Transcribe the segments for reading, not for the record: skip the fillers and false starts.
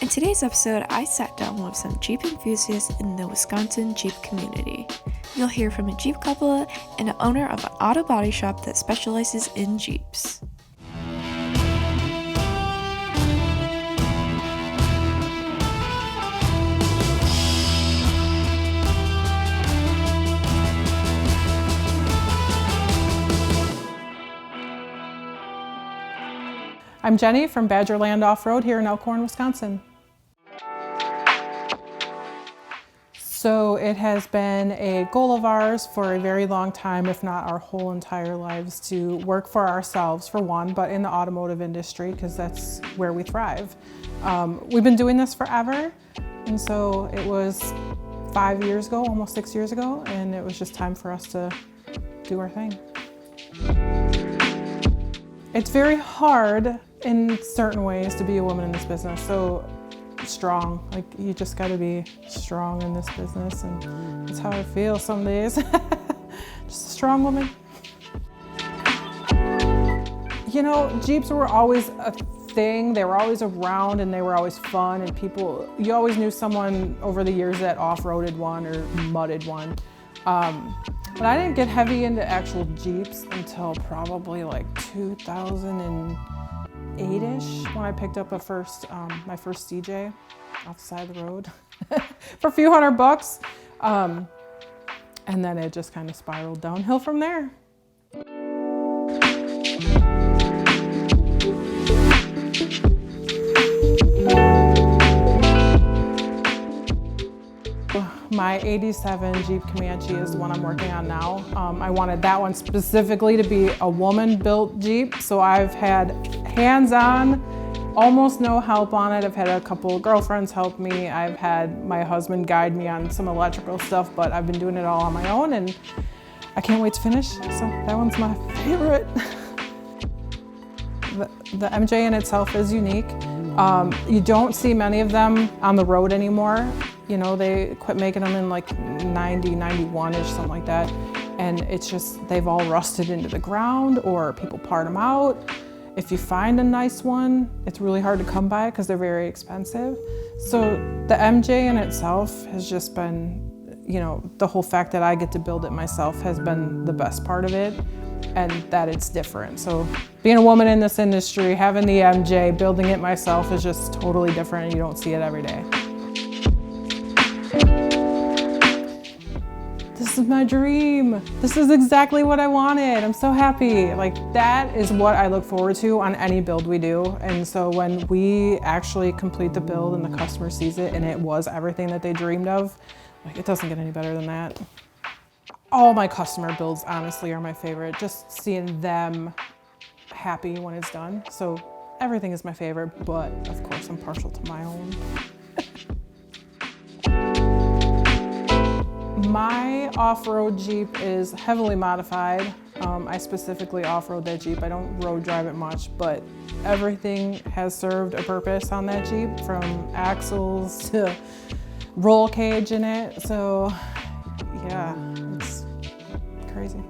In today's episode, I sat down with some Jeep enthusiasts in the Wisconsin Jeep community. You'll hear from a Jeep couple and the owner of an auto body shop that specializes in Jeeps. I'm Jenny from Badgerland Offroad here in Elkhorn, Wisconsin. So it has been a goal of ours for a very long time, if not our whole entire lives, to work for ourselves for one, but in the automotive industry because that's where we thrive. We've been doing this forever, and so it was 5 years ago, almost 6 years ago, and it was just time for us to do our thing. It's very hard in certain ways to be a woman in this business. So strong, like you just got to be strong in this business, and that's how I feel some days. Just a strong woman. You know, Jeeps were always a thing. They were always around and they were always fun, and you always knew someone over the years that off-roaded one or mudded one. But I didn't get heavy into actual Jeeps until probably like 2008-ish when I picked up my first CJ off the side of the road for a few $100. And then it just kind of spiraled downhill from there. My 87 Jeep Comanche is the one I'm working on now. I wanted that one specifically to be a woman-built Jeep, so I've had hands-on, almost no help on it. I've had a couple of girlfriends help me. I've had my husband guide me on some electrical stuff, but I've been doing it all on my own, and I can't wait to finish, so that one's my favorite. The MJ in itself is unique. You don't see many of them on the road anymore. You know, they quit making them in like 90, 91-ish, something like that. And it's just, they've all rusted into the ground or people part them out. If you find a nice one, it's really hard to come by because they're very expensive. So the MJ in itself has just been, you know, the whole fact that I get to build it myself has been the best part of it, and that it's different. So being a woman in this industry, having the MJ, building it myself is just totally different, and you don't see it every day. This is my dream. This is exactly what I wanted. I'm so happy. Like, that is what I look forward to on any build we do. And so when we actually complete the build and the customer sees it and it was everything that they dreamed of, like, it doesn't get any better than that. All my customer builds, honestly, are my favorite. Just seeing them happy when it's done. So everything is my favorite, but of course I'm partial to my own. My off-road Jeep is heavily modified. I specifically off-road that Jeep. I don't road drive it much, but everything has served a purpose on that Jeep, from axles to roll cage in it. So yeah, it's crazy.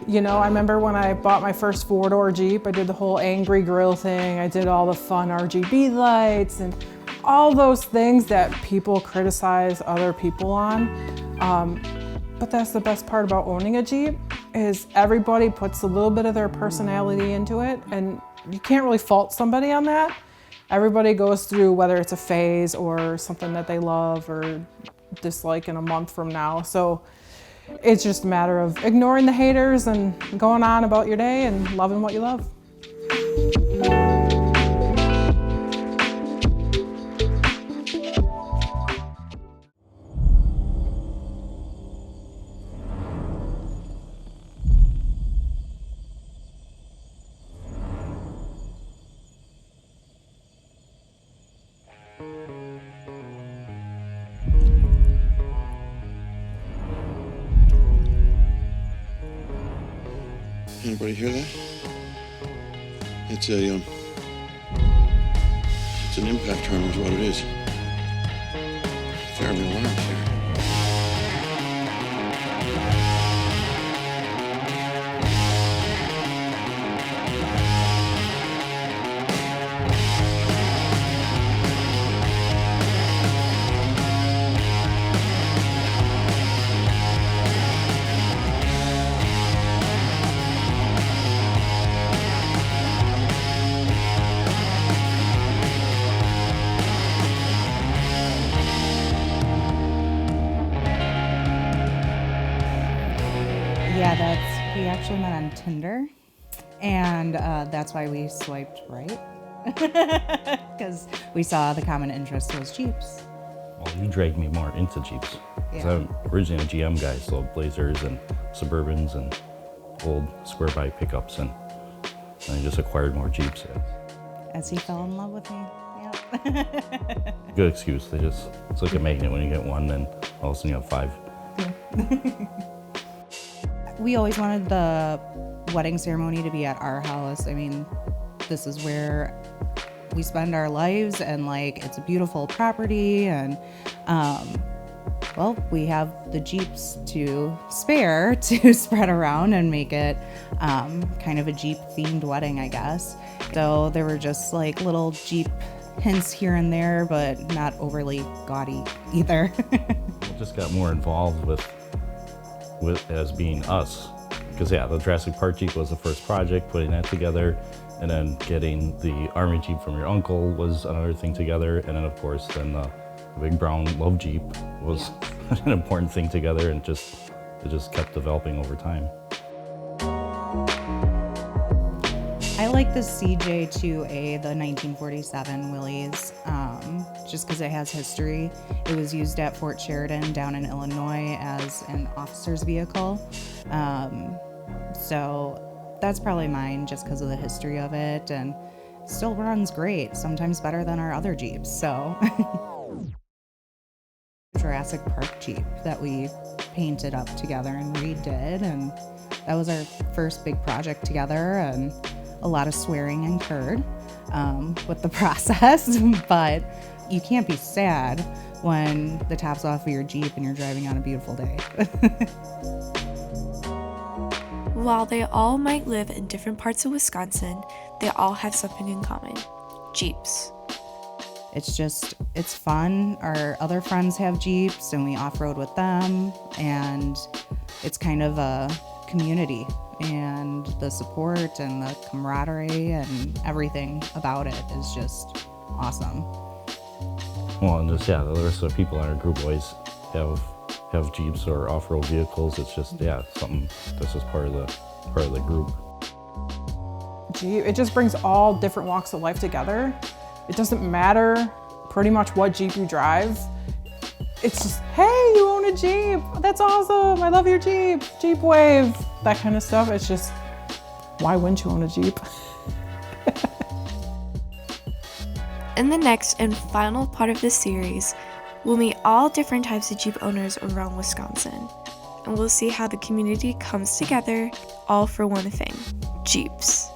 You know, I remember when I bought my first four-door Jeep, I did the whole angry grill thing. I did all the fun RGB lights and all those things that people criticize other people on. But that's the best part about owning a Jeep, is everybody puts a little bit of their personality into it, and you can't really fault somebody on that. Everybody goes through, whether it's a phase or something that they love or dislike in a month from now. So it's just a matter of ignoring the haters and going on about your day and loving what you love. Anybody hear that? It's an impact terminal is what it is. Fairly alarmed here. Yeah, we actually met on Tinder, and that's why we swiped right, because we saw the common interest was Jeeps. Well, you dragged me more into Jeeps. 'Cause Yeah. I'm originally a GM guy, so Blazers and Suburbans and old square body pickups, and I just acquired more Jeeps. As he fell in love with me. Yep. Good excuse. It's like a magnet when you get one, then all of a sudden you have 5. We always wanted the wedding ceremony to be at our house. I mean, this is where we spend our lives, and like, it's a beautiful property, and well, we have the Jeeps to spare to spread around and make it kind of a Jeep themed wedding, I guess. So there were just like little Jeep hints here and there, but not overly gaudy either. We just got more involved with as being us, because yeah, the Jurassic Park Jeep was the first project, putting that together, and then getting the Army Jeep from your uncle was another thing together, and then of course then the big brown Love Jeep was an important thing together, and it just kept developing over time. I like the CJ2A, the 1947 Willys, just because it has history. It was used at Fort Sheridan down in Illinois as an officer's vehicle. So that's probably mine just because of the history of it, and still runs great, sometimes better than our other Jeeps. So Jurassic Park Jeep that we painted up together and redid, and that was our first big project together, and a lot of swearing incurred with the process, but you can't be sad when the top's off of your Jeep and you're driving on a beautiful day. While they all might live in different parts of Wisconsin, they all have something in common: Jeeps. It's fun. Our other friends have Jeeps and we off-road with them, and it's kind of a community, and the support and the camaraderie and everything about it is just awesome. Well, and just, yeah, the rest of the people in our group always have Jeeps or off-road vehicles. It's just, yeah, something that's just part of the group. Jeep, it just brings all different walks of life together. It doesn't matter pretty much what Jeep you drive. It's just, hey, you own a Jeep. That's awesome. I love your Jeep. Jeep wave. That kind of stuff. It's just, why wouldn't you own a Jeep? In the next and final part of this series, we'll meet all different types of Jeep owners around Wisconsin, and we'll see how the community comes together, all for one thing: Jeeps.